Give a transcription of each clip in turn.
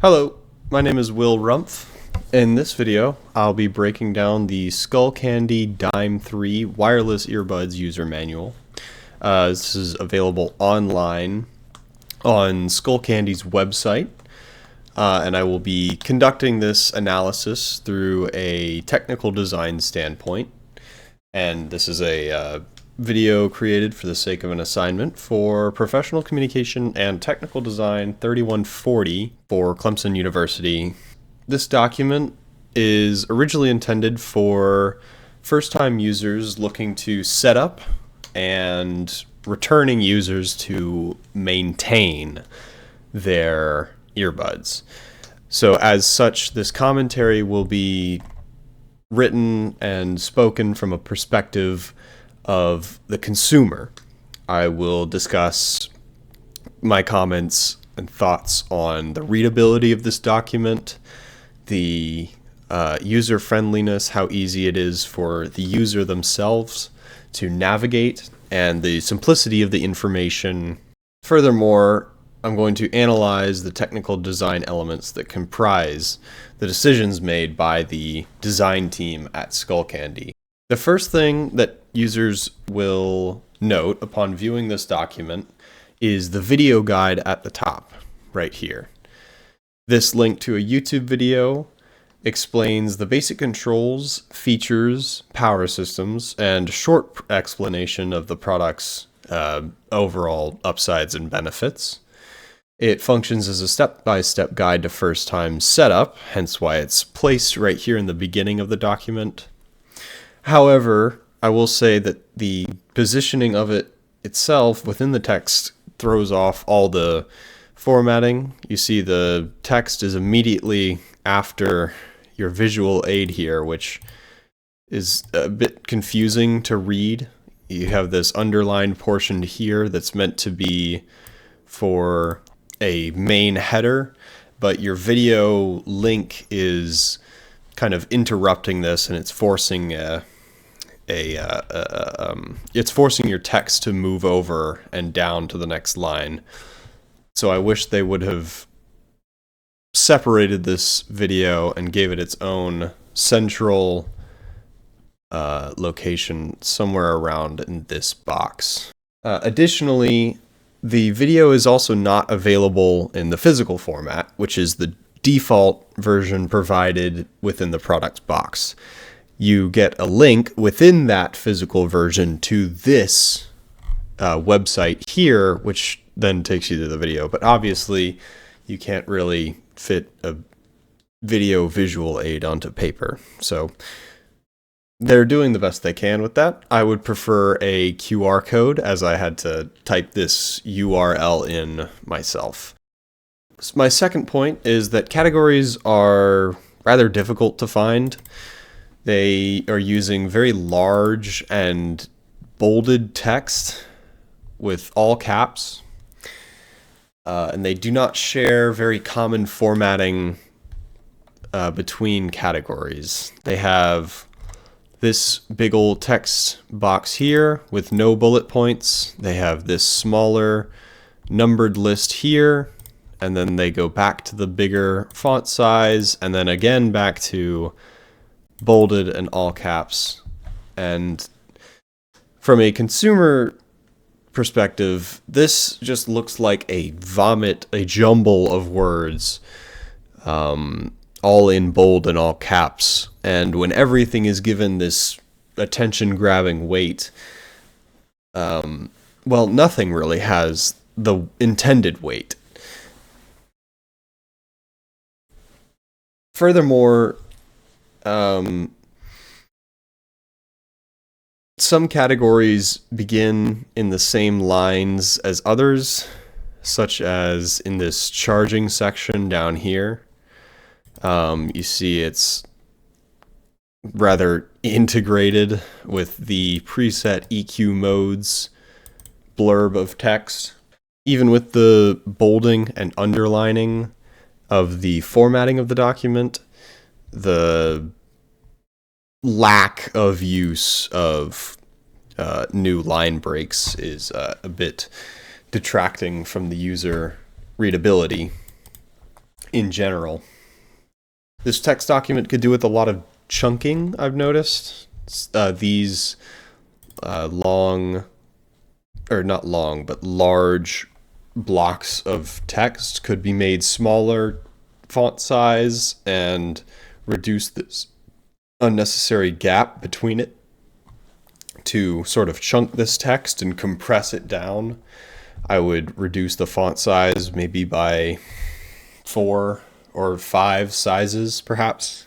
Hello, my name is Will Rumpf. In this video, I'll be breaking down the Skullcandy Dime 3 wireless earbuds user manual. This is available online on Skullcandy's website, and I will be conducting this analysis through a technical design standpoint. And this is a video created for the sake of an assignment for Professional Communication and Technical Design 3140 for Clemson University. This document is originally intended for first-time users looking to set up and returning users to maintain their earbuds. So as such, this commentary will be written and spoken from a perspective of the consumer. I will discuss my comments and thoughts on the readability of this document, the user friendliness, how easy it is for the user themselves to navigate, and the simplicity of the information. Furthermore, I'm going to analyze the technical design elements that comprise the decisions made by the design team at Skullcandy. The first thing that users will note upon viewing this document is the video guide at the top, right here. This link to a YouTube video explains the basic controls, features, power systems, and a short explanation of the product's overall upsides and benefits. It functions as a step-by-step guide to first-time setup, hence why it's placed right here in the beginning of the document. However, I will say that the positioning of it itself within the text throws off all the formatting. You see the text is immediately after your visual aid here, which is a bit confusing to read. You have this underlined portion here that's meant to be for a main header, but your video link is kind of interrupting this, and it's forcing it's forcing your text to move over and down to the next line. So I wish they would have separated this video and gave it its own central location somewhere around in this box. Additionally, the video is also not available in the physical format, which is the default version provided within the product's box. You get a link within that physical version to this website here, which then takes you to the video. But obviously, you can't really fit a video visual aid onto paper. So they're doing the best they can with that. I would prefer a QR code, as I had to type this URL in myself. So my second point is that categories are rather difficult to find. They are using very large and bolded text with all caps, and they do not share very common formatting between categories. They have this big old text box here with no bullet points. They have this smaller numbered list here, and then they go back to the bigger font size, and then again back to bolded and all caps. And from a consumer perspective, this just looks like a jumble of words, all in bold and all caps. And when everything is given this attention-grabbing weight, well, nothing really has the intended weight. Furthermore, some categories begin in the same lines as others, such as in this charging section down here. You see it's rather integrated with the preset EQ modes blurb of text. Even with the bolding and underlining of the formatting of the document, the lack of use of new line breaks is a bit detracting from the user readability. in general. This text document could do with a lot of chunking, I've noticed. These long, or not long, but large blocks of text could be made smaller font size and reduce this unnecessary gap between it to sort of chunk this text and compress it down. I would reduce the font size maybe by 4 or 5 sizes perhaps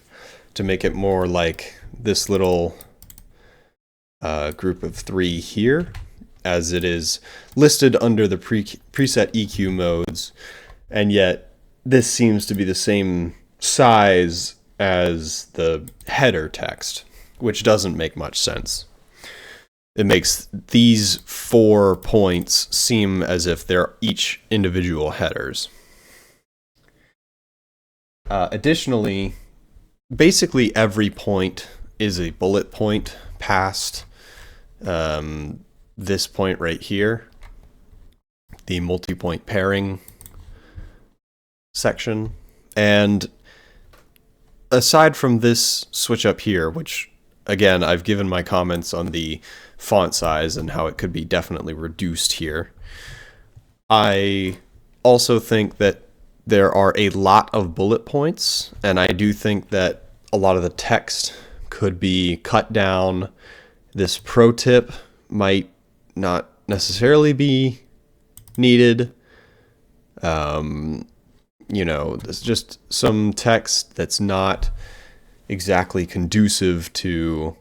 to make it more like this little group of 3 here, as it is listed under the preset EQ modes, and yet this seems to be the same size as the header text, which doesn't make much sense. It makes these 4 points seem as if they're each individual headers. Additionally, basically every point is a bullet point past this point right here, the multi-point pairing section. And aside from this switch up here, which again, I've given my comments on the font size and how it could be definitely reduced here, I also think that there are a lot of bullet points, and I do think that a lot of the text could be cut down. This pro tip might not necessarily be needed. You know, there's just some text that's not exactly conducive to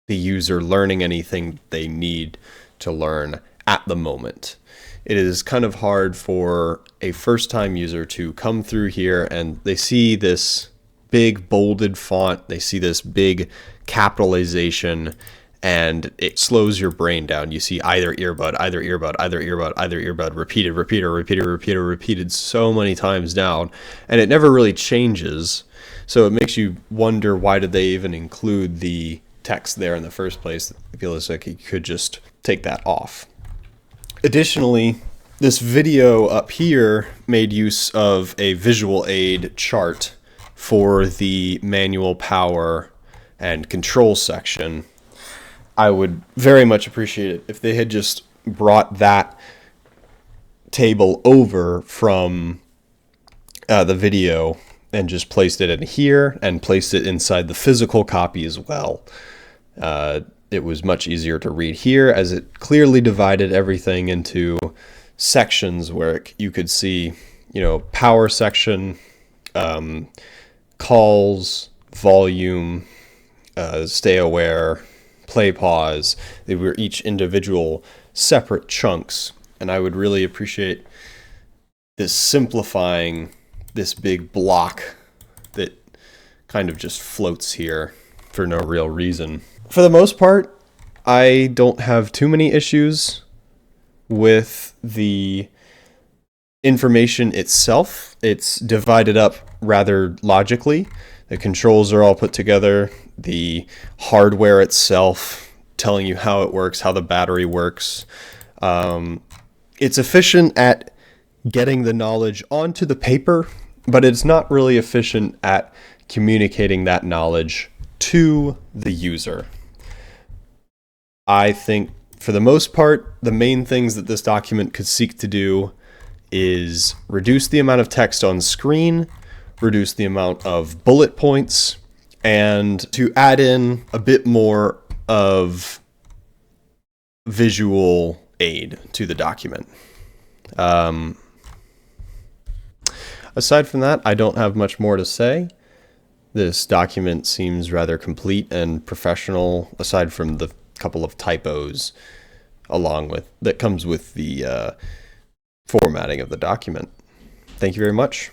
the user learning anything they need to learn at the moment. It is kind of hard for a first-time user to come through here and they see this big bolded font, they see this big capitalization, and it slows your brain down. You see either earbud, either earbud, either earbud, either earbud, repeated so many times down, and it never really changes. So it makes you wonder, why did they even include the text there in the first place? It feels like you could just take that off. Additionally, this video up here made use of a visual aid chart for the manual power and control section. I would very much appreciate it if they had just brought that table over from the video and just placed it in here and placed it inside the physical copy as well. It was much easier to read here, as it clearly divided everything into sections where you could see, you know, power section, calls, volume, stay aware, play pause. They were each individual separate chunks, and I would really appreciate this simplifying this big block that kind of just floats here for no real reason. For the most part, I don't have too many issues with the information itself. It's divided up rather logically. The controls are all put together. The hardware itself telling you how it works, how the battery works. It's efficient at getting the knowledge onto the paper, but it's not really efficient at communicating that knowledge to the user. I think for the most part, the main things that this document could seek to do is reduce the amount of text on screen, reduce the amount of bullet points, and to add in a bit more of visual aid to the document. Aside from that, I don't have much more to say. This document seems rather complete and professional, aside from the couple of typos that comes with the formatting of the document. Thank you very much.